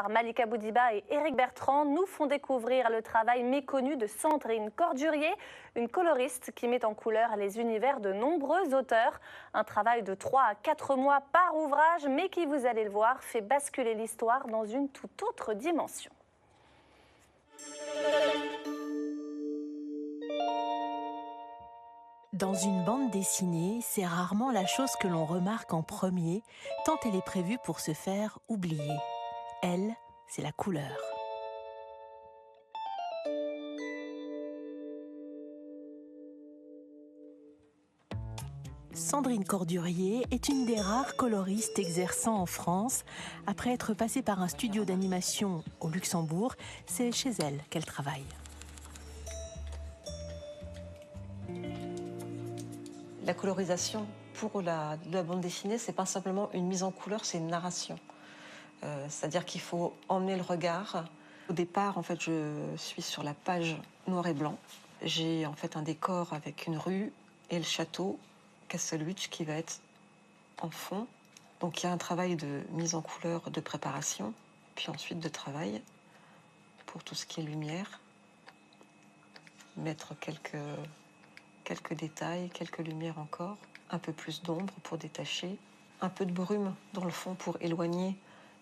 soir, Malika Boudiba et Éric Bertrand nous font découvrir le travail méconnu de Sandrine Cordurier, une coloriste qui met en couleur les univers de nombreux auteurs. Un travail de 3 à 4 mois par ouvrage, mais qui, vous allez le voir, fait basculer l'histoire dans une toute autre dimension. Dans une bande dessinée, c'est rarement la chose que l'on remarque en premier, tant elle est prévue pour se faire oublier. Elle, c'est la couleur. Sandrine Cordurier est une des rares coloristes exerçant en France. Après être passée par un studio d'animation au Luxembourg, c'est chez elle qu'elle travaille. La colorisation pour la bande dessinée, c'est pas simplement une mise en couleur, c'est une narration. C'est-à-dire qu'il faut emmener le regard. Au départ, en fait, je suis sur la page noir et blanc. J'ai en fait un décor avec une rue et le château Castlewitch qui va être en fond. Donc il y a un travail de mise en couleur, de préparation, puis ensuite de travail pour tout ce qui est lumière. Mettre quelques détails, quelques lumières encore, un peu plus d'ombre pour détacher, un peu de brume dans le fond pour éloigner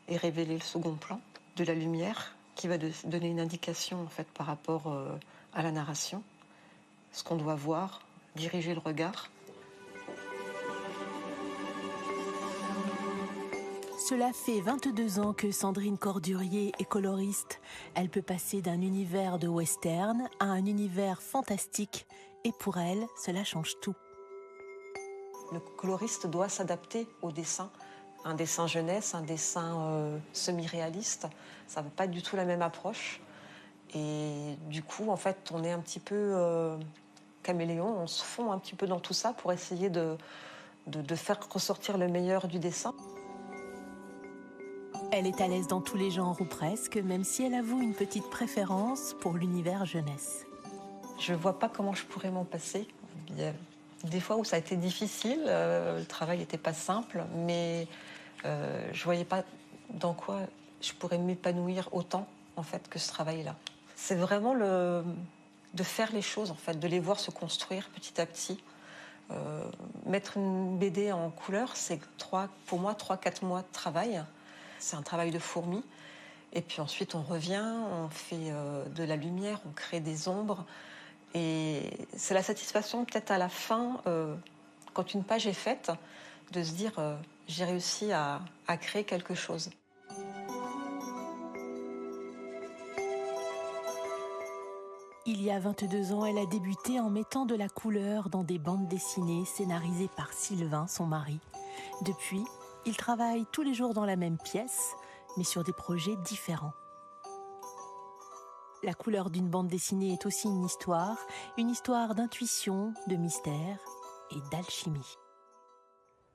et révéler le second plan, de la lumière qui va donner une indication en fait par rapport à la narration, ce qu'on doit voir, diriger le regard. Cela fait 22 ans que Sandrine Cordurier est coloriste. Elle peut passer d'un univers de western à un univers fantastique. Et pour elle, cela change tout. Le coloriste doit s'adapter au dessin. Un dessin jeunesse, un dessin semi-réaliste, ça ne va pas être du tout la même approche. Et du coup, en fait, on est un petit peu caméléon, on se fond un petit peu dans tout ça pour essayer de faire ressortir le meilleur du dessin. Elle est à l'aise dans tous les genres ou presque, même si elle avoue une petite préférence pour l'univers jeunesse. Je ne vois pas comment je pourrais m'en passer. Il y a des fois où ça a été difficile, le travail n'était pas simple, mais je ne voyais pas dans quoi je pourrais m'épanouir autant en fait, que ce travail-là. C'est vraiment de faire les choses, en fait, de les voir se construire petit à petit. Mettre une BD en couleur, c'est pour moi 3-4 mois de travail. C'est un travail de fourmi. Et puis ensuite, on revient, on fait de la lumière, on crée des ombres. Et c'est la satisfaction peut-être à la fin, quand une page est faite, de se dire j'ai réussi à créer quelque chose. Il y a 22 ans, elle a débuté en mettant de la couleur dans des bandes dessinées scénarisées par Sylvain, son mari. Depuis, ils travaillent tous les jours dans la même pièce, mais sur des projets différents. La couleur d'une bande dessinée est aussi une histoire d'intuition, de mystère et d'alchimie.